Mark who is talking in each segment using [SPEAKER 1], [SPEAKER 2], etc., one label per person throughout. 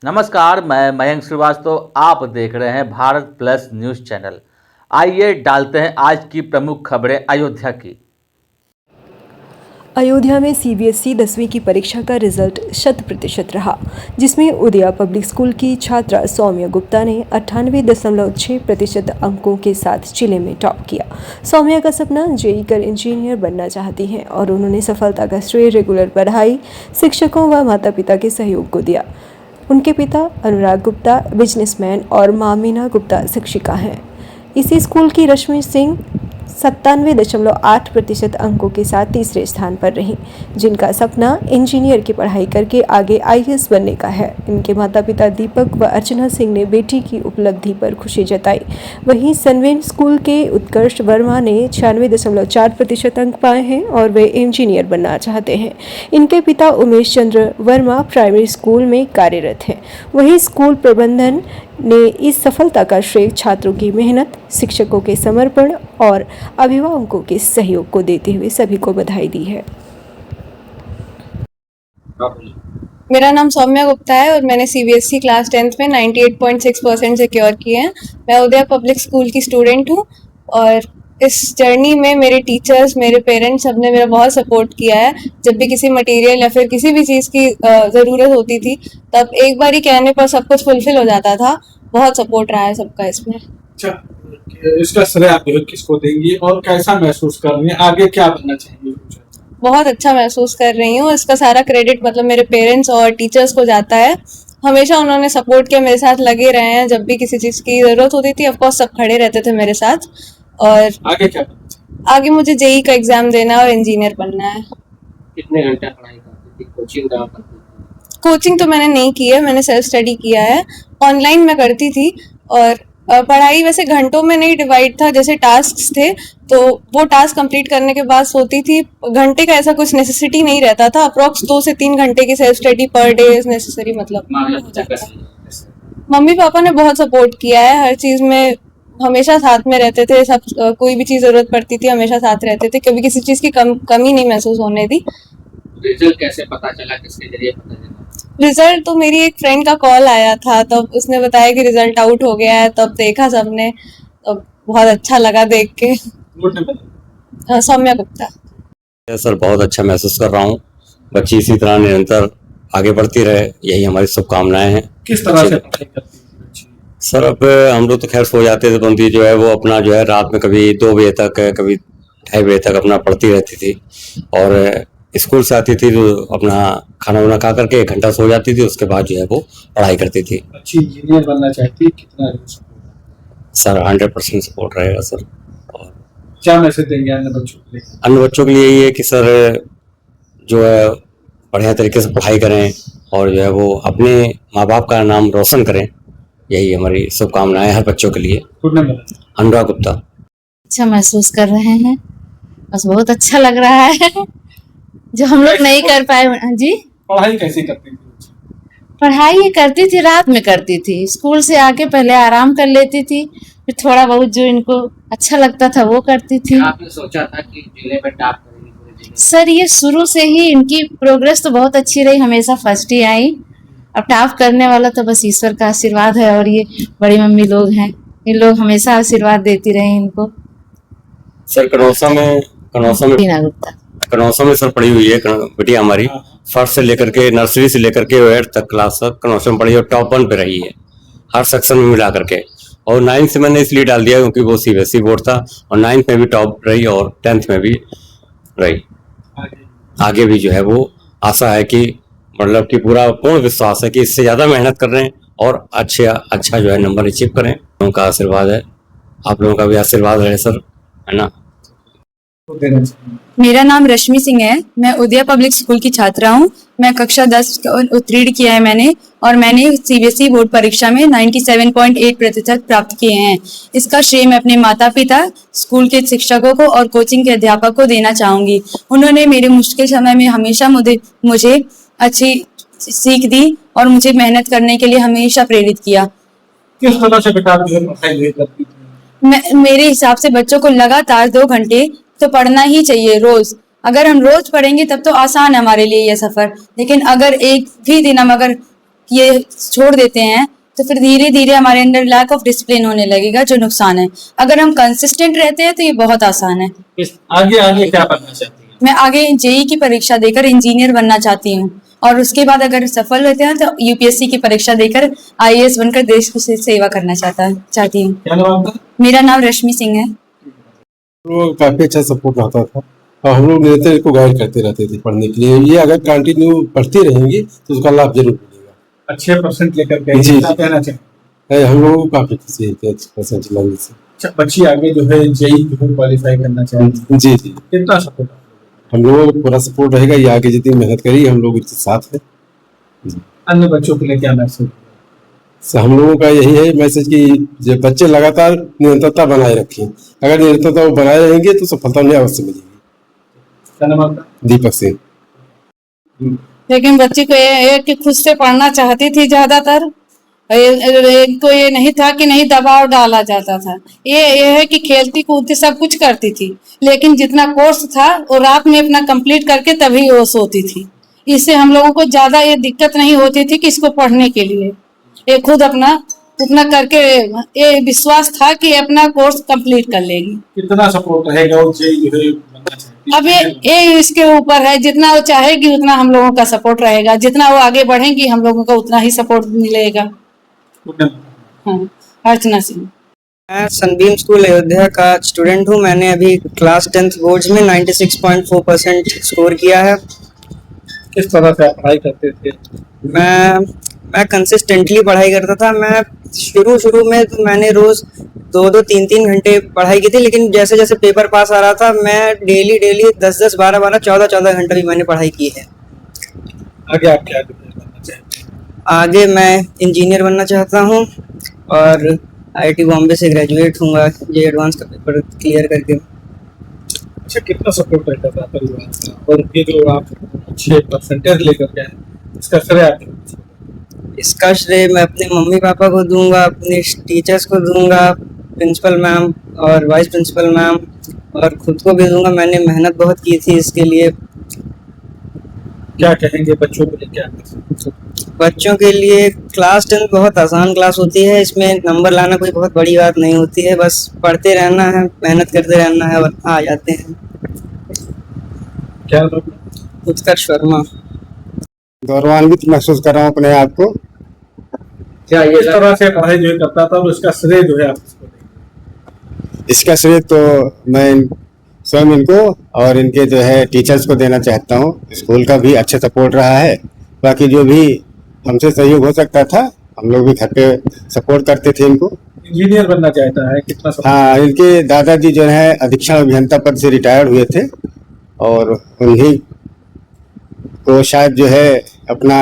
[SPEAKER 1] नमस्कार, मैं मयंक श्रीवास्तव। आप देख रहे हैं भारत प्लस न्यूज़ चैनल। आइए डालते हैं आज की प्रमुख खबरें अयोध्या की।
[SPEAKER 2] अयोध्या में सीबीएसई 10वीं की परीक्षा का रिजल्ट 100% रहा, जिसमें उदया पब्लिक स्कूल की छात्रा सौम्या गुप्ता ने 98.6% अंकों के साथ जिले में टॉप किया। सौम्या का सपना जेईई कर इंजीनियर बनना चाहती हैं और उन्होंने सफलता का श्रेय रेगुलर पढ़ाई, शिक्षकों व माता पिता के सहयोग को दिया। उनके पिता अनुराग गुप्ता बिजनेसमैन और मां मीना गुप्ता शिक्षिका हैं। इसी स्कूल की रश्मि सिंह 97.8% अंकों के साथ तीसरे स्थान पर रहीं, जिनका सपना इंजीनियर की पढ़ाई करके आगे आईएएस बनने का है। इनके माता पिता दीपक व अर्चना सिंह ने बेटी की उपलब्धि पर खुशी जताई। वहीं सनवेन स्कूल के उत्कर्ष वर्मा ने 96.4% अंक पाए हैं और वे इंजीनियर बनना चाहते हैं। इनके पिता उमेश चंद्र वर्मा प्राइमरी स्कूल में कार्यरत हैं। वहीं स्कूल प्रबंधन ने इस सफलता का श्रेय छात्रों की मेहनत, शिक्षकों के समर्पण और अभिभावकों के सहयोग को देते हुए सभी को बधाई दी है।
[SPEAKER 3] मेरा नाम सौम्या गुप्ता है और मैंने सीबीएसई क्लास 10th में 98.6% सिक्योर किए हैं। मैं उदया पब्लिक स्कूल की स्टूडेंट हूँ और इस जर्नी में मेरे टीचर्स, मेरे पेरेंट्स सब ने मेरा बहुत सपोर्ट किया है। जब भी किसी मटेरियल या फिर किसी भी चीज़ की ज़रूरत होती थी तब एक बार ही कहने पर सब कुछ फुलफिल हो जाता था। बहुत सपोर्ट रहा है सबका इसमें।
[SPEAKER 4] अच्छा, इसका श्रेय आप किसको देंगी और कैसा महसूस कर रही हैं? आगे क्या बनना चाहेंगी?
[SPEAKER 3] बहुत अच्छा महसूस कर रही हूँ। इसका सारा क्रेडिट मतलब मेरे पेरेंट्स और टीचर्स को जाता है। हमेशा उन्होंने सपोर्ट किया, मेरे साथ लगे रहे हैं। जब भी किसी चीज़ की ज़रूरत होती थी ऑफकोर्स सब खड़े रहते थे मेरे साथ। और
[SPEAKER 4] आगे क्या बनना चाहिए?
[SPEAKER 3] आगे मुझे जेईई का एग्ज़ाम देना और इंजीनियर बनना है।
[SPEAKER 5] कितने घंटे पढ़ाई करती थी? कोचिंग कहाँ करती थी?
[SPEAKER 3] कोचिंग तो मैंने नहीं की है, मैंने सेल्फ स्टडी किया है। ऑनलाइन मैं करती थी और पढ़ाई वैसे घंटों में नहीं डिवाइड था। जैसे टास्क थे तो वो टास्क कंप्लीट करने के बाद सोती थी। घंटे का ऐसा कुछ नेसेसिटी नहीं रहता था। अप्रॉक्स 2 से 3 घंटे की self study per day is necessary. मतलब मम्मी पापा ने बहुत सपोर्ट किया है हर चीज़ में, हमेशा साथ में रहते थे। सब कोई भी चीज़ ज़रूरत पड़ती थी हमेशा साथ रहते थे। कभी किसी चीज़ की कमी नहीं महसूस होने दी।
[SPEAKER 5] रिजल्ट कैसे पता चला, किसके जरिए पता चला?
[SPEAKER 3] रिजल्ट तो मेरी एक फ्रेंड का कॉल आया था, तब उसने बताया कि रिजल्ट आउट हो गया है। तब देखा सबने, तब बहुत अच्छा लगा देख के। सौम्या गुप्ता।
[SPEAKER 6] सर बहुत अच्छा महसूस कर रहा हूँ। बच्ची इसी तरह निरंतर आगे बढ़ती रहे, यही हमारी शुभकामनाएं हैं।
[SPEAKER 4] किस तरह से पढ़ाई करती है?
[SPEAKER 6] सर अब हम लोग तो खैर सो जाते थे, बंदी जो है वो अपना जो है रात में कभी 2 बजे तक, कभी 2:30 बजे तक अपना पढ़ती रहती थी और स्कूल से आती थी तो अपना खाना वाना खा करके 1 घंटा सो जाती थी। उसके बाद जो है वो पढ़ाई करती थी।
[SPEAKER 4] अच्छी इंजीनियर बनना चाहती है, कितना
[SPEAKER 6] सर 100% सपोर्ट रहेगा सर। और
[SPEAKER 4] क्या मैसेज देंगे अन्य बच्चों के लिए?
[SPEAKER 6] अन्य बच्चों के लिए ये कि सर जो है बढ़िया तरीके से पढ़ाई करें और जो है वो अपने माँ बाप का नाम रोशन करें, यही हमारी शुभकामनाएं हर बच्चों के लिए। अनुराग गुप्ता।
[SPEAKER 7] अच्छा महसूस कर रहे हैं, बस बहुत अच्छा लग रहा है जो हम लोग नहीं कर पाए। जी,
[SPEAKER 4] पढ़ाई कैसे करती थी?
[SPEAKER 7] पढ़ाई ये करती थी, रात में करती थी। स्कूल से आके पहले आराम कर लेती थी, फिर थोड़ा बहुत जो इनको अच्छा लगता था वो करती थी।
[SPEAKER 5] आपने सोचा था कि जिले में टॉप करेंगी पूरे जिले?
[SPEAKER 7] सर ये शुरू से ही इनकी प्रोग्रेस तो बहुत अच्छी रही, हमेशा फर्स्ट ही आई। अब टॉप करने वाला तो बस ईश्वर का आशीर्वाद है और ये बड़ी मम्मी लोग हैं, इन लोग हमेशा आशीर्वाद देती रहे इनको।
[SPEAKER 6] सर कनौसा में
[SPEAKER 7] मीना गुप्ता
[SPEAKER 6] कनौसा में सर पढ़ी हुई है बेटिया हमारी। फर्स्ट से लेकर के नर्सरी से लेकर के 8th तक क्लास तक कनौसा में पढ़ी और टॉप 1 पे रही है हर सेक्शन में मिला करके। और 9th से मैंने इसलिए डाल दिया क्योंकि वो सीबीएसई बोर्ड था और 9th में भी टॉप रही और 10th में भी रही। आगे भी जो है वो आशा है कि मतलब कि पूरा पूर्ण विश्वास है कि इससे ज़्यादा मेहनत कर रहे हैं और अच्छा जो है नंबर अचीव करें। उनका आशीर्वाद है, आप लोगों का भी आशीर्वाद रहे सर, है ना।
[SPEAKER 8] मेरा नाम रश्मि सिंह है, मैं उदया पब्लिक स्कूल की छात्रा हूँ। मैं कक्षा 10 उत्तीर्ण किया है मैंने और मैंने सीबीएसई बोर्ड परीक्षा में 97.8% प्राप्त किए हैं। इसका श्रेय मैं अपने माता पिता, स्कूल के शिक्षकों को और कोचिंग के अध्यापक को देना चाहूँगी। उन्होंने मेरे मुश्किल समय में हमेशा मुझे अच्छी सीख दी और मुझे मेहनत करने के लिए हमेशा प्रेरित किया।
[SPEAKER 4] किस तरह से बेटा पढ़ाई करती थी?
[SPEAKER 8] मेरे हिसाब से बच्चों को लगातार 2 घंटे तो पढ़ना ही चाहिए रोज। अगर हम रोज पढ़ेंगे तब तो आसान है हमारे लिए यह सफर। लेकिन अगर एक भी दिन हम अगर ये छोड़ देते हैं तो फिर धीरे धीरे हमारे अंदर लैक ऑफ डिसिप्लिन होने लगेगा, जो नुकसान है। अगर हम कंसिस्टेंट रहते हैं तो ये बहुत आसान है।
[SPEAKER 4] आगे आगे क्या बनना चाहती है?
[SPEAKER 8] मैं आगे जेई की परीक्षा देकर इंजीनियर बनना चाहती हूँ, और उसके बाद अगर सफल होते हैं तो यूपीएससी की परीक्षा देकर आईएएस बनकर देश की सेवा करना चाहती हूँ।
[SPEAKER 4] क्या नाम आपका?
[SPEAKER 8] मेरा नाम रश्मि सिंह है।
[SPEAKER 9] तो काफी अच्छा सपोर्ट रहता था और हम लोग निरंतर इसको गाइड करते रहते थे पढ़ने के लिए। ये अगर कंटिन्यू पढ़ती रहेंगी तो उसका लाभ जरूर मिलेगा।
[SPEAKER 4] अच्छे परसेंट लेकर के
[SPEAKER 9] जी,
[SPEAKER 4] क्या कहना चाहिए?
[SPEAKER 9] हम लोगों को काफी खुशी है कि अच्छे परसेंट लगने से।
[SPEAKER 4] अच्छा, बच्ची आगे जो है जेई जो है क्वालिफाई करना चाहिए।
[SPEAKER 9] जी जी,
[SPEAKER 4] कितना सपोर्ट?
[SPEAKER 9] हम लोगों को पूरा सपोर्ट रहेगा। ये आगे जितनी मेहनत करी हम लोग इसके साथ है।
[SPEAKER 4] अन्य बच्चों के लिए क्या मैसेज?
[SPEAKER 9] हम लोगों का यही है मैसेज कि जो बच्चे लगातार निरंतरता बनाए रखें। अगर निरंतरता वो बनाए रहेंगे तो सफलता उन्हें अवश्य मिलेगी।
[SPEAKER 4] क्या नाम आपका?
[SPEAKER 9] दीपक सिंह।
[SPEAKER 10] लेकिन बच्ची को ये है कि खुद से पढ़ना चाहती थी ज्यादातर। इनको ये नहीं था कि नहीं दबाव डाला जाता था। ये है कि खेलती कूदती सब कुछ करती थी, लेकिन जितना कोर्स था वो रात में अपना कंप्लीट करके तभी वो सोती थी। इससे हम लोगों को ज्यादा ये दिक्कत नहीं होती थी कि इसको पढ़ने के लिए। ये खुद अपना उतना करके ये विश्वास था कि अपना कोर्स कंप्लीट कर लेगी।
[SPEAKER 4] कितना सपोर्ट रहेगा और जेई जो है बनना चाहती है?
[SPEAKER 10] अब ये इसके ऊपर है, जितना वो चाहेगी उतना हम लोगों का सपोर्ट रहेगा। जितना वो आगे बढ़ेंगी हम लोगों को उतना ही सपोर्ट मिलेगा। हाँ, अर्चना सिंह।
[SPEAKER 11] मैं सनबीम स्कूल अयोध्या का स्टूडेंट हूँ। मैंने अभी क्लास 10th बोर्ड्स में 96.4% स्कोर किया है।
[SPEAKER 4] किस तरह से पढ़ाई करते थे?
[SPEAKER 11] मैं कंसिस्टेंटली पढ़ाई करता था। मैं शुरू में तो मैंने रोज 2-2, 3-3 घंटे पढ़ाई की थी, लेकिन जैसे जैसे पेपर पास आ रहा था मैं डेली 10-10, 12-12, 14-14 घंटे भी मैंने पढ़ाई की है।
[SPEAKER 4] आगे आप क्या बनना चाहते हैं?
[SPEAKER 11] आगे मैं इंजीनियर बनना चाहता हूँ और आईआईटी बॉम्बे से ग्रेजुएट हूँगा ये एडवांस का पेपर क्लियर करके।
[SPEAKER 4] अच्छा, कितना सपोर्ट रहता था परिवार का? और ये जो आप अच्छे परसेंटेज लेकर के आए, इसका श्रेय आपको?
[SPEAKER 11] इसका श्रेय मैं अपने मम्मी पापा को दूंगा, अपने टीचर्स को दूंगा, प्रिंसिपल मैम और वाइस प्रिंसिपल मैम, और खुद को भी दूंगा। मैंने मेहनत बहुत की थी इसके लिए।
[SPEAKER 4] क्या कहेंगे बच्चों के लिए? क्या
[SPEAKER 11] बच्चों के लिए क्लास 10 बहुत आसान क्लास होती है। इसमें नंबर लाना कोई बहुत बड़ी बात नहीं होती है। बस पढ़ते रहना है, मेहनत करते रहना है और आ जाते हैं।
[SPEAKER 4] क्या?
[SPEAKER 11] उत्कर्ष वर्मा।
[SPEAKER 9] गौरवान्वित महसूस कर रहा हूँ अपने आप को।
[SPEAKER 4] क्या ये इस तरह से पढ़ाई जो करता था और उसका श्रेय जो है आप किसको देंगे?
[SPEAKER 9] इसका श्रेय तो मैं स्वयं इनको और इनके जो है टीचर्स को देना चाहता हूँ। स्कूल का भी अच्छा सपोर्ट रहा है। बाकी जो भी हमसे सहयोग हो सकता था हम लोग भी घर पे सपोर्ट करते थे इनको।
[SPEAKER 4] इंजीनियर बनना चाहता है, कितना सपोर्ट?
[SPEAKER 9] हाँ, इनके दादाजी जो है अधीक्षण अभियंता पद से रिटायर्ड हुए थे और उन्हीं को शायद जो है अपना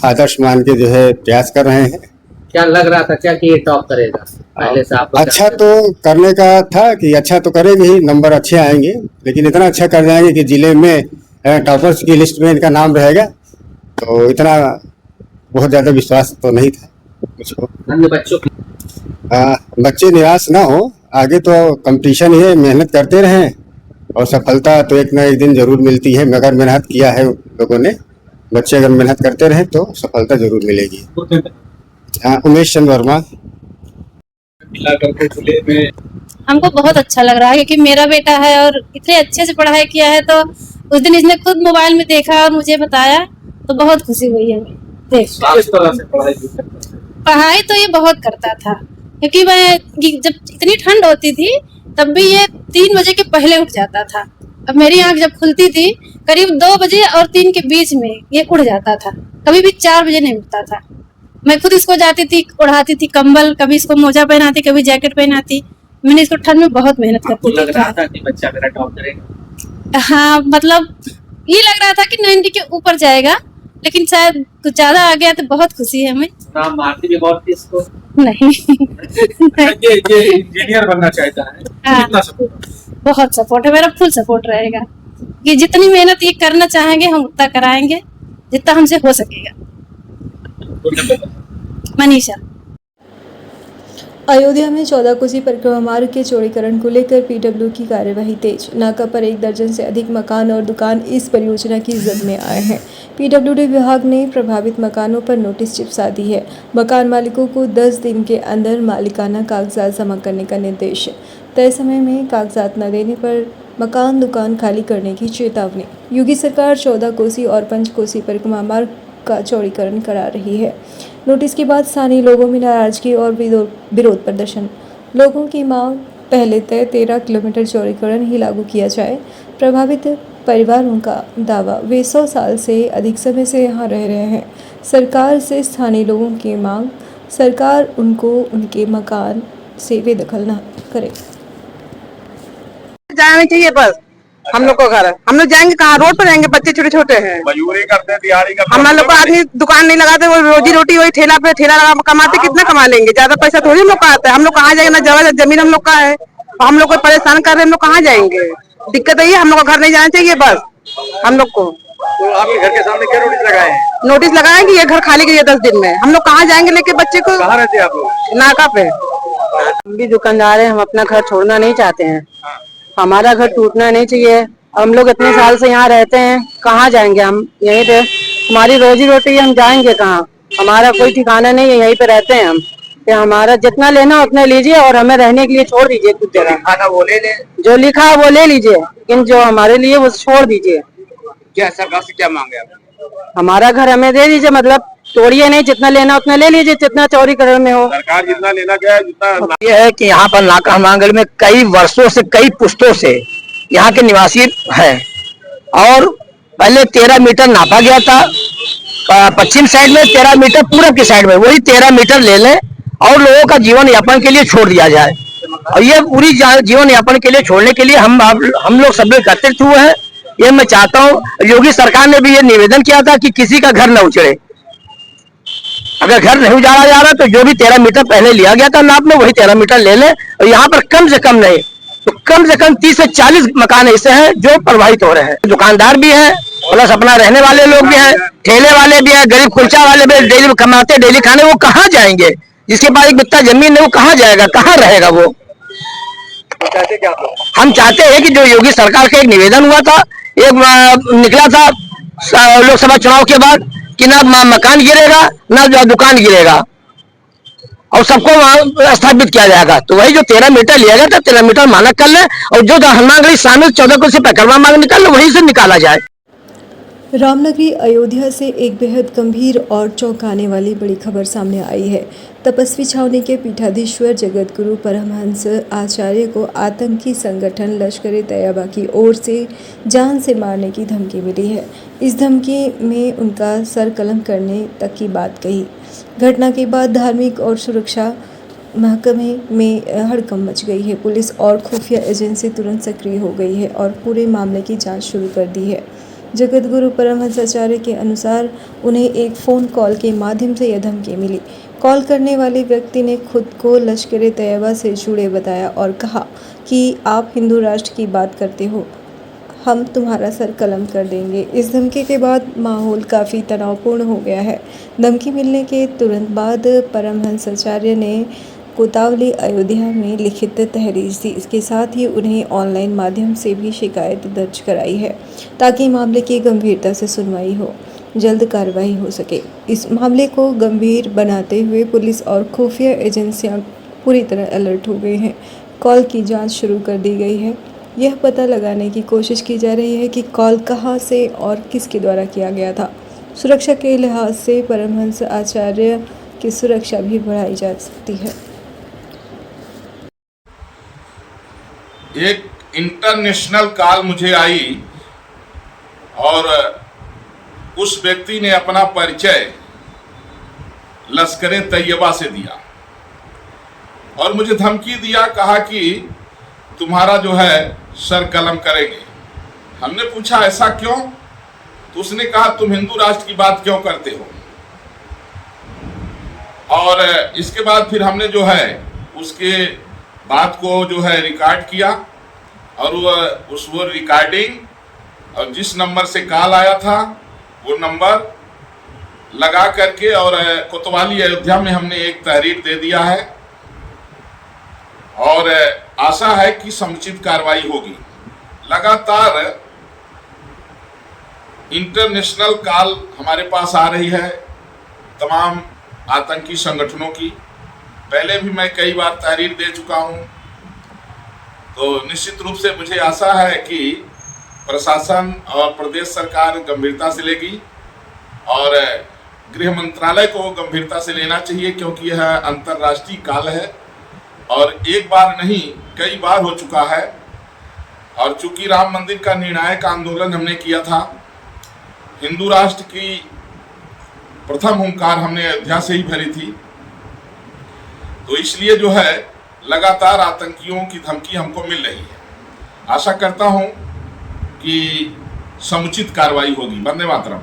[SPEAKER 9] आदर्श मान के जो है प्रयास कर रहे हैं।
[SPEAKER 5] क्या लग रहा था क्या कि ये टॉप करेगा? पहले से आप
[SPEAKER 9] अच्छा तो करने का था कि अच्छा तो करेंगे ही, नंबर अच्छे आएंगे, लेकिन इतना अच्छा कर जाएंगे कि जिले में टॉपर्स की लिस्ट में इनका नाम रहेगा। तो इतना बहुत ज़्यादा विश्वास तो नहीं था मुझको।
[SPEAKER 5] अन्य बच्चों
[SPEAKER 9] बच्चे निराश ना हो, आगे तो कंपटीशन ही है, मेहनत करते रहें और सफलता तो एक ना एक दिन जरूर मिलती है। मगर मेहनत किया है लोगों ने, बच्चे अगर मेहनत करते रहे तो सफलता जरूर मिलेगी। हाँ, उमेश चंद्र वर्मा।
[SPEAKER 10] हमको बहुत अच्छा लग रहा है क्योंकि मेरा बेटा है और इतने अच्छे से पढ़ाई किया है। तो उस दिन इसने खुद मोबाइल में देखा और मुझे बताया तो बहुत खुशी हुई हमें देख।
[SPEAKER 4] किस तरह से
[SPEAKER 10] पढ़ाई तो ये बहुत करता था क्योंकि मैं जब इतनी ठंड होती थी तब भी ये 3 बजे के पहले उठ जाता था। अब मेरी आंख जब खुलती थी करीब 2 बजे और 3 के बीच में ये उड़ जाता था। कभी भी 4 बजे नहीं उठता था। मैं खुद इसको जाती थी, उड़ाती थी कंबल, कभी इसको मोजा पहनाती, कभी जैकेट पहनाती। मैंने इसको ठंड में बहुत मेहनत करती थी।
[SPEAKER 5] लग रहा था कि बच्चा मेरा टॉप करेगा?
[SPEAKER 10] हाँ, मतलब ये लग रहा था कि 90 के ऊपर जाएगा, लेकिन शायद कुछ ज्यादा आ गया तो बहुत खुशी है हमें।
[SPEAKER 5] नाम मारती भी बहुत थी इसको?
[SPEAKER 10] नहीं।
[SPEAKER 4] ये इंजीनियर बनना चाहता है, कितना सपोर्ट?
[SPEAKER 10] बहुत सपोर्ट है, मेरा फुल सपोर्ट रहेगा कि जितनी मेहनत ये करना चाहेंगे हम उतना कराएंगे जितना हमसे हो सकेगा। मनीषा।
[SPEAKER 2] अयोध्या में 14 कोसी परिक्रमा मार्ग के चौड़ीकरण को लेकर पीडब्ल्यू की कार्यवाही तेज। नाका पर 1 दर्जन से अधिक मकान और दुकान इस परियोजना की जद में आए हैं। पीडब्ल्यूडी विभाग ने प्रभावित मकानों पर नोटिस चिपका दी है। मकान मालिकों को 10 दिन के अंदर मालिकाना कागजात जमा करने का निर्देश। तय समय में कागजात न देने पर मकान दुकान खाली करने की चेतावनी। योगी सरकार 14 कोसी और 5 कोसी परिक्रमा मार्ग का चौड़ीकरण करा रही है। नोटिस के बाद स्थानीय लोगों में नाराजगी और विरोध प्रदर्शन। लोगों की मांग पहले तय 13 किलोमीटर चौड़ीकरण ही लागू किया जाए। प्रभावित परिवारों का दावा, वे 100 साल से अधिक समय से यहाँ रह रहे हैं। सरकार से स्थानीय लोगों की मांग, सरकार उनको उनके मकान से बेदखल न करे।
[SPEAKER 12] जाना चाहिए बस हम लोग को घर, हम लोग जाएंगे कहाँ? रोड पर जाएंगे, बच्चे छोटे छोटे हैं,
[SPEAKER 13] मजदूरी करते हैं, दिहाड़ी करते हैं।
[SPEAKER 12] हम लोग को आदमी दुकान नहीं लगाते, वो रोजी रोटी वही ठेला पे ठेला लगा कमाते, कितना कमा लेंगे? ज्यादा पैसा थोड़ी हम लोग का आता है। हम लोग कहाँ जाएंगे? ना जगह जमीन हम लोग का है, हम लोग को परेशान कर रहे हैं, हम लोग कहाँ जाएंगे? दिक्कत है, हम लोग को घर नहीं जाना चाहिए बस हम लोग को।
[SPEAKER 13] तो आपके घर के सामने क्या नोटिस लगाए हैं?
[SPEAKER 12] नोटिस लगाए कि ये घर खाली करिए 10 दिन में। हम लोग कहाँ जाएंगे लेके बच्चे को?
[SPEAKER 13] कहाँ रहते हैं आप लोग?
[SPEAKER 12] नाका पे। हम भी दुकानदार हैं, हम अपना घर छोड़ना नहीं चाहते हैं, हमारा घर टूटना नहीं चाहिए। हम लोग इतने साल से यहाँ रहते हैं, कहाँ जाएंगे हम? यहीं पे हमारी रोजी रोटी है, हम जाएंगे कहाँ? हमारा कोई ठिकाना नहीं है, यहीं पे रहते हैं हम। या हमारा जितना लेना उतना लीजिए और हमें रहने के लिए छोड़ दीजिए कुछ जगह।
[SPEAKER 13] वो ले ले,
[SPEAKER 12] जो लिखा है वो ले लीजिए, लेकिन जो हमारे लिए वो छोड़ दीजिए।
[SPEAKER 13] क्या सरकार से क्या मांगे आप?
[SPEAKER 12] हमारा घर हमें दे दीजिए, मतलब तोड़िए नहीं, जितना लेना उतना ले लीजिए, जितना चौड़ीकरण में हो।
[SPEAKER 13] सरकार जितना लेना क्या है, जितना
[SPEAKER 14] ये है कि यहाँ पर नाका मांगल में कई वर्षों से, कई पुश्तों से यहाँ के निवासी है और पहले 13 मीटर नापा गया था पश्चिम साइड में, 13 मीटर पूरब की साइड में, वही 13 मीटर ले लें और लोगों का जीवन यापन के लिए छोड़ दिया जाए। और ये पूरी जीवन यापन के लिए छोड़ने के लिए हम लोग सब लोग एकत्रित हुए हैं। ये मैं चाहता हूँ, योगी सरकार ने भी ये निवेदन किया था कि किसी का घर न उजड़े। अगर घर नहीं उजाड़ा जा रहा तो जो भी 13 मीटर पहले लिया गया था नाप में, वही 13 मीटर ले लें। और यहाँ पर कम से कम नहीं तो कम से कम 30 से 40 मकान ऐसे हैं जो प्रभावित हो रहे हैं। दुकानदार भी हैं, प्लस अपना रहने वाले लोग भी हैं, ठेले वाले भी हैं, गरीब कुलचा वाले भी डेली कमाते डेली खाने, वो कहाँ जाएंगे? जिसके पास एक बित्ता जमीन है वो कहाँ जाएगा, कहाँ रहेगा वो? हम चाहते हैं कि जो योगी सरकार का एक निवेदन हुआ था, एक निकला था लोकसभा चुनाव के बाद कि ना मकान गिरेगा ना दुकान गिरेगा और सबको स्थापित किया जाएगा, तो वही जो 13 मीटर लिया गया था 13 मीटर मानक कर ले और जो हनुमानगढ़ी शामिल 14 कोसी परिक्रमा मार्ग निकाल ले, वहीं से निकाला जाए।
[SPEAKER 2] रामनगरी अयोध्या से एक बेहद गंभीर और चौंकाने वाली बड़ी खबर सामने आई है। तपस्वी छावनी के पीठाधीश्वर जगतगुरु परमहंस आचार्य को आतंकी संगठन लश्कर तैयबा की ओर से जान से मारने की धमकी मिली है। इस धमकी में उनका सर कलम करने तक की बात कही। घटना के बाद धार्मिक और सुरक्षा महकमे में हड़कंप मच गई है। पुलिस और खुफिया एजेंसी तुरंत सक्रिय हो गई है और पूरे मामले की जांच शुरू कर दी है। जगतगुरु परमहंस आचार्य के अनुसार उन्हें एक फ़ोन कॉल के माध्यम से यह धमकी मिली। कॉल करने वाले व्यक्ति ने खुद को लश्कर तैयबा से जुड़े बताया और कहा कि आप हिंदू राष्ट्र की बात करते हो, हम तुम्हारा सर कलम कर देंगे। इस धमकी के बाद माहौल काफ़ी तनावपूर्ण हो गया है। धमकी मिलने के तुरंत बाद परमहंस आचार्य ने कोतावली अयोध्या में लिखित तहरीर दी। इसके साथ ही उन्हें ऑनलाइन माध्यम से भी शिकायत दर्ज कराई है ताकि मामले की गंभीरता से सुनवाई हो, जल्द कार्रवाई हो सके। इस मामले को गंभीर बनाते हुए पुलिस और खुफिया एजेंसियां पूरी तरह अलर्ट हो गई हैं। कॉल की जांच शुरू कर दी गई है। यह पता लगाने की कोशिश की जा रही है कि कॉल कहां से और किसके द्वारा किया गया था। सुरक्षा के लिहाज से परमहंस आचार्य की सुरक्षा भी बढ़ाई जा सकती है।
[SPEAKER 13] एक इंटरनेशनल कॉल मुझे आई और उस व्यक्ति ने अपना परिचय लश्कर तैयबा से दिया और मुझे धमकी दिया, कहा कि तुम्हारा जो है सर कलम करेंगे। हमने पूछा ऐसा क्यों? तो उसने कहा तुम हिंदू राष्ट्र की बात क्यों करते हो। और इसके बाद फिर हमने जो है उसके बात को जो है रिकॉर्ड किया और वो रिकॉर्डिंग और जिस नंबर से कॉल आया था वो नंबर लगा करके और कोतवाली अयोध्या में हमने एक तहरीर दे दिया है और आशा है कि समुचित कार्रवाई होगी। लगातार इंटरनेशनल कॉल हमारे पास आ रही है तमाम आतंकी संगठनों की। पहले भी मैं कई बार तहरीर दे चुका हूं, तो निश्चित रूप से मुझे आशा है कि प्रशासन और प्रदेश सरकार गंभीरता से लेगी और गृह मंत्रालय को गंभीरता से लेना चाहिए, क्योंकि यह अंतर्राष्ट्रीय काल है और एक बार नहीं कई बार हो चुका है। और चूंकि राम मंदिर का निर्णायक आंदोलन हमने किया था, हिंदू राष्ट्र की प्रथम हुंकार हमने अयोध्या से ही भरी थी, तो इसलिए जो है लगातार आतंकियों की धमकी हमको मिल रही है। आशा करता हूं कि समुचित कार्रवाई होगी। वंदे मातरम।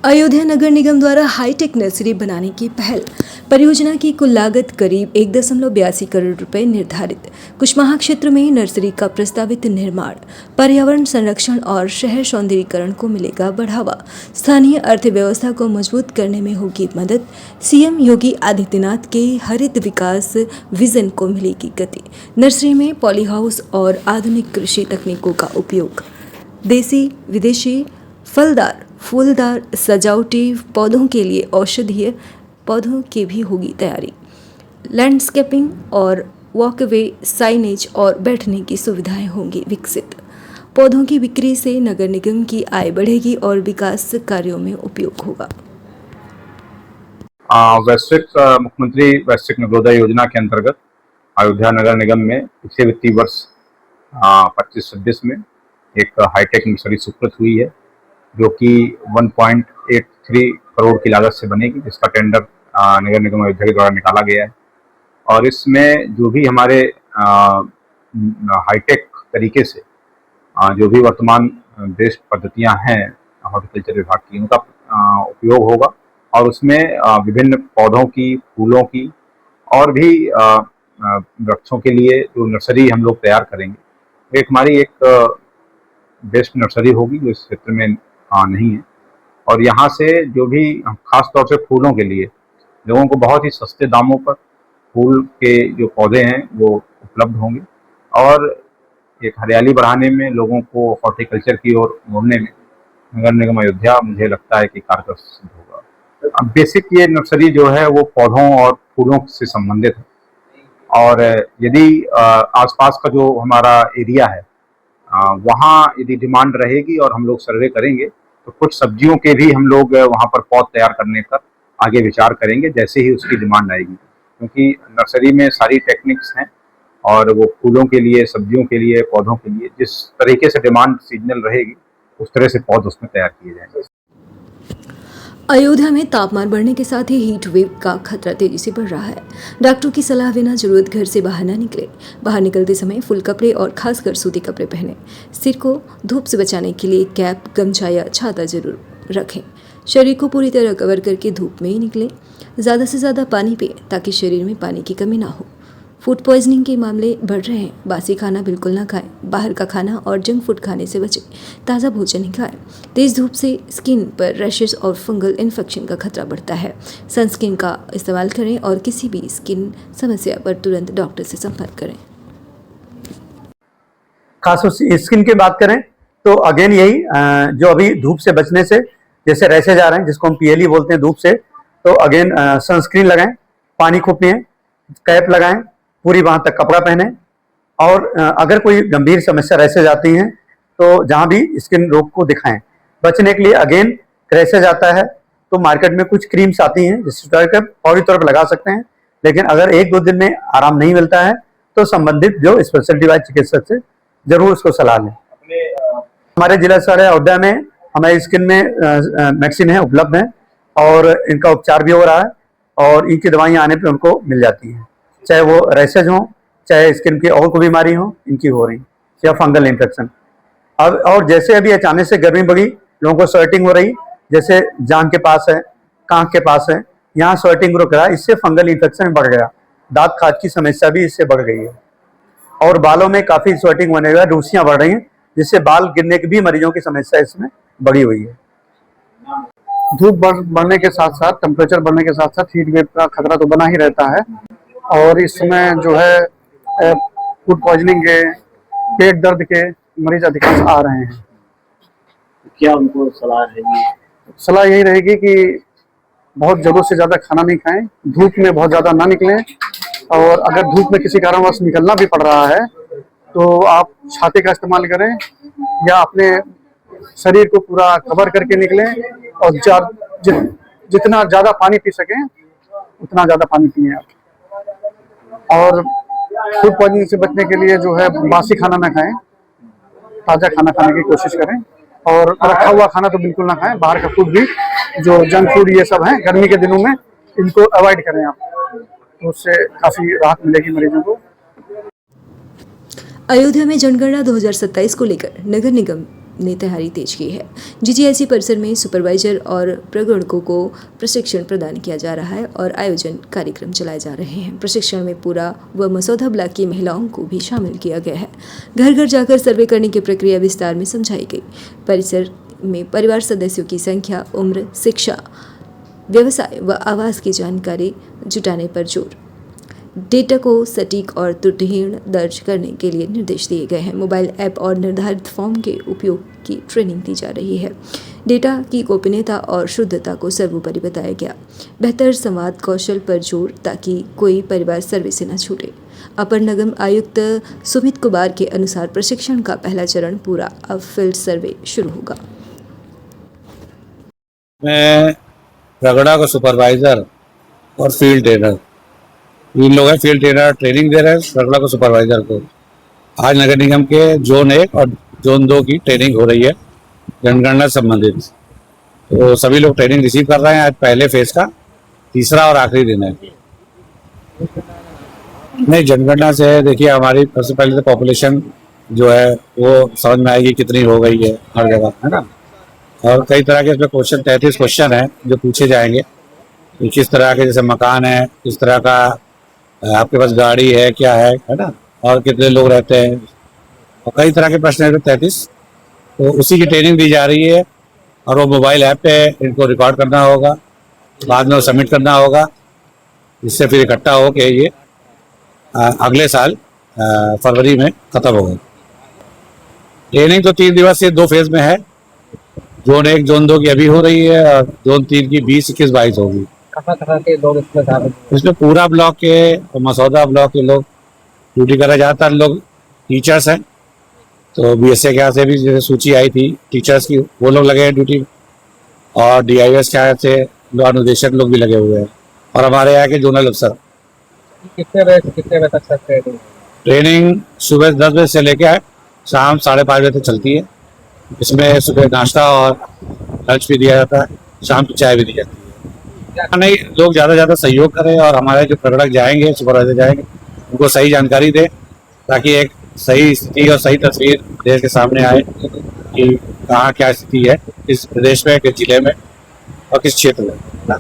[SPEAKER 2] अयोध्या नगर निगम द्वारा हाईटेक नर्सरी बनाने की पहल। परियोजना की कुल लागत करीब 1.82 करोड़ रुपए निर्धारित। कुशमाहा क्षेत्र में नर्सरी का प्रस्तावित निर्माण पर्यावरण संरक्षण और शहर सौंदर्यीकरण को मिलेगा बढ़ावा। स्थानीय अर्थव्यवस्था को मजबूत करने में होगी मदद। सीएम योगी आदित्यनाथ के हरित विकास विजन को मिलेगी गति। नर्सरी में पॉली हाउस और आधुनिक कृषि तकनीकों का उपयोग। देसी विदेशी फलदार फूलदार सजावटी पौधों के लिए औषधीय पौधों की भी होगी तैयारी। लैंडस्केपिंग और वॉकवे साइनेज और बैठने की सुविधाएं होंगी विकसित। पौधों की बिक्री से नगर निगम की आय बढ़ेगी और विकास कार्यों में उपयोग होगा।
[SPEAKER 15] वैश्विक मुख्यमंत्री वैश्विक नगरोदय योजना के अंतर्गत अयोध्या नगर निगम में पिछले वित्तीय वर्ष 25-26 में एक हाईटेक नर्सरी स्वीकृत हुई है, जो कि 1.83 करोड़ की लागत से बनेगी, जिसका टेंडर नगर निगम अयोध्या के द्वारा निकाला गया है। और इसमें जो भी हमारे हाईटेक तरीके से जो भी वर्तमान बेस्ट पद्धतियां हैं हॉर्टिकल्चर विभाग की, उनका उपयोग होगा और उसमें विभिन्न पौधों की, फूलों की और भी वृक्षों के लिए जो नर्सरी हम लोग तैयार करेंगे, एक हमारी एक बेस्ट नर्सरी होगी जो इस क्षेत्र में नहीं है। और यहाँ से जो भी खास तौर से फूलों के लिए लोगों को बहुत ही सस्ते दामों पर फूल के जो पौधे हैं वो उपलब्ध होंगे और एक हरियाली बढ़ाने में, लोगों को हॉर्टिकल्चर की ओर मोड़ने में नगर निगम अयोध्या मुझे लगता है कि कारगर सिद्ध होगा। अब बेसिक ये नर्सरी जो है वो पौधों और फूलों से संबंधित है और यदि आसपास का जो हमारा एरिया है वहाँ यदि डिमांड रहेगी और हम लोग सर्वे करेंगे तो कुछ सब्जियों के भी हम लोग वहाँ पर पौध तैयार करने का आगे विचार करेंगे जैसे ही उसकी डिमांड आएगी, क्योंकि नर्सरी में सारी टेक्निक्स हैं और वो फूलों के लिए, सब्जियों के लिए, पौधों के लिए जिस तरीके से डिमांड सीजनल रहेगी उस तरह से पौध उसमें तैयार किए जाएंगे।
[SPEAKER 2] अयोध्या में तापमान बढ़ने के साथ ही हीट वेव का खतरा तेजी से बढ़ रहा है। डॉक्टरों की सलाह बिना जरूरत घर से बाहर न निकले। बाहर निकलते समय फुल कपड़े और खासकर सूती कपड़े पहनें। सिर को धूप से बचाने के लिए कैप, गमछा या छाता जरूर रखें। शरीर को पूरी तरह कवर करके धूप में ही निकलें। ज़्यादा से ज़्यादा पानी पिएं ताकि शरीर में पानी की कमी ना हो। फूड पॉइजनिंग के मामले बढ़ रहे हैं। बासी खाना बिल्कुल ना खाएं। बाहर का खाना और जंक फूड खाने से बचें। ताज़ा भोजन ही खाएं। तेज़ धूप से स्किन पर रैशेस और फंगल इन्फेक्शन का खतरा बढ़ता है। सनस्क्रीन का इस्तेमाल करें और किसी भी स्किन समस्या पर तुरंत डॉक्टर से संपर्क करें।
[SPEAKER 16] खास स्किन की बात करें तो अगेन यही जो अभी धूप से बचने से जैसे रैशेज आ रहे हैं, जिसको हम पीएलई बोलते हैं धूप से, तो अगेन सनस्क्रीन लगाएं, पानी खूब पिएं, कैप लगाएं, पूरी बांह तक कपड़ा पहने और अगर कोई गंभीर समस्या रैशेज आती हैं तो जहां भी स्किन रोग को दिखाएं। बचने के लिए अगेन रैशेज आता है तो मार्केट में कुछ क्रीम्स आती हैं जिसको फौरी तौर पर लगा सकते हैं, लेकिन अगर 1-2 दिन में आराम नहीं मिलता है तो संबंधित जो स्पेशलिटी वाले चिकित्सक से जरूर उसको सलाह लें। हमारे जिला अस्पताल अयोध्या में हमारी स्किन में वैक्सीन है, उपलब्ध है और इनका उपचार भी हो रहा है और इनकी दवाइयाँ आने पर उनको मिल जाती हैं, चाहे वो रैशेज हो, चाहे स्किन की और कोई बीमारी हो, इनकी हो रही या फंगल इन्फेक्शन। अब और जैसे अभी अचानक से गर्मी बढ़ी, लोगों को स्वेटिंग हो रही, जैसे जांघ के पास है, कांख के पास है, यहाँ स्वेटिंग रुक रहा है, इससे फंगल इन्फेक्शन बढ़ गया। दांत खाज की समस्या भी इससे बढ़ गई है और बालों में काफ़ी स्वेटिंग होने के बाद रूसियाँ बढ़ रही हैं, जिससे बाल गिरने की भी मरीजों की समस्या इसमें बढ़ी हुई है।
[SPEAKER 17] धूप बढ़ने के साथ साथ, टेम्परेचर बढ़ने के साथ साथ हीट वेव का खतरा तो बना ही रहता है
[SPEAKER 16] और इस समय जो है फूड पॉइजनिंग के, पेट दर्द के मरीज अधिकांश आ रहे हैं।
[SPEAKER 5] क्या उनको सलाह रहेगी?
[SPEAKER 16] सलाह यही रहेगी कि बहुत ज़रूरत से ज़्यादा खाना नहीं खाएं, धूप में बहुत ज़्यादा ना निकलें, और अगर धूप में किसी कारणवश निकलना भी पड़ रहा है तो आप छाते का इस्तेमाल करें या अपने शरीर को पूरा कवर करके निकलें, और जितना ज़्यादा पानी पी सकें उतना ज़्यादा पानी पिएं आप। और फूड पॉइजनिंग से बचने के लिए जो है बासी खाना ना खाएं, ताज़ा खाना खाने की कोशिश करें, और रखा हुआ खाना तो बिल्कुल ना खाएं। बाहर का फूड भी, जो जंक फूड ये सब है गर्मी के दिनों में, इनको अवॉइड करें आप, तो उससे काफ़ी राहत मिलेगी मरीजों को।
[SPEAKER 2] अयोध्या में जनगणना 2027 को लेकर नगर निगम ने तैयारी तेज की है। जीजीआईसी परिसर में सुपरवाइजर और प्रगणकों को प्रशिक्षण प्रदान किया जा रहा है और आयोजन कार्यक्रम चलाए जा रहे हैं। प्रशिक्षण में पूरा व मसौदा ब्लॉक की महिलाओं को भी शामिल किया गया है। घर घर जाकर सर्वे करने की प्रक्रिया विस्तार में समझाई गई। परिसर में परिवार सदस्यों की संख्या, उम्र, शिक्षा, व्यवसाय व आवास की जानकारी जुटाने पर जोर। डेटा को सटीक और त्रुटिहीन दर्ज करने के लिए निर्देश दिए गए हैं। मोबाइल ऐप और निर्धारित फॉर्म के उपयोग की ट्रेनिंग दी जा रही है। डेटा की गोपनीयता और शुद्धता को सर्वोपरि बताया गया। बेहतर संवाद कौशल पर जोर ताकि कोई परिवार सर्वे से न छूटे। अपर निगम आयुक्त सुमित कुमार के अनुसार प्रशिक्षण का पहला चरण पूरा, अब फील्ड सर्वे शुरू होगा।
[SPEAKER 17] मैं रगड़ा का सुपरवाइजर और फील्ड ट्रेनर, तीन लोग हैं। फील्ड ट्रेनर ट्रेनिंग दे रहे हैं रगड़ा को सुपरवाइजर को। आज नगर निगम के जोन 1 और जोन 2 की ट्रेनिंग हो रही है जनगणना से संबंधित, तो सभी लोग ट्रेनिंग रिसीव कर रहे हैं। आज पहले फेज का तीसरा और आखिरी दिन है। नहीं, जनगणना से देखिए हमारी सबसे पहले तो पॉपुलेशन जो है वो समझ में आएगी कितनी हो गई है हर जगह, है ना। और कई तरह के इसमें क्वेश्चन, 33 क्वेश्चन हैं जो पूछे जाएंगे। किस तरह के, जैसे मकान है, किस तरह का आपके पास गाड़ी है, क्या है ना, और कितने लोग रहते हैं, और कई तरह के प्रश्न हैं 33। तो उसी की ट्रेनिंग दी जा रही है और वो मोबाइल ऐप पे इनको रिकॉर्ड करना होगा, बाद में वो सबमिट करना होगा, जिससे फिर इकट्ठा हो के ये अगले साल फरवरी में ख़त्म होगा। ट्रेनिंग तो 3 दिवसीय 2 फेज में है। जोन 1 जोन 2 की अभी हो रही है और जोन 3 की 20, 21, 22 होगी।
[SPEAKER 5] कहाँ के लोग
[SPEAKER 17] इसमें पूरा ब्लॉक के और मसौदा ब्लॉक के लोग ड्यूटी करा जाता है। लोग टीचर्स हैं, तो बीएसए के यहाँ से भी जैसे सूची आई थी टीचर्स की, वो लोग लगे हैं ड्यूटी, और डीआईएस के यहाँ से अनुदेशक लोग भी लगे हुए हैं, और हमारे यहाँ के जोनल अफसर।
[SPEAKER 5] कितने बजे तक सकते?
[SPEAKER 17] ट्रेनिंग सुबह 10 बजे से लेकर शाम 5:30 बजे तक चलती है। इसमें सुबह नाश्ता और लंच भी दिया जाता है, शाम की चाय भी दी जाती है। नहीं, लोग ज़्यादा से ज़्यादा सहयोग करें और हमारे जो प्रगणक जाएंगे, सुपरवाइजर जाएंगे, उनको सही जानकारी दें ताकि एक सही स्थिति और सही तस्वीर देश के सामने आए कि कहाँ क्या स्थिति है, किस प्रदेश में, किस जिले में और किस क्षेत्र में।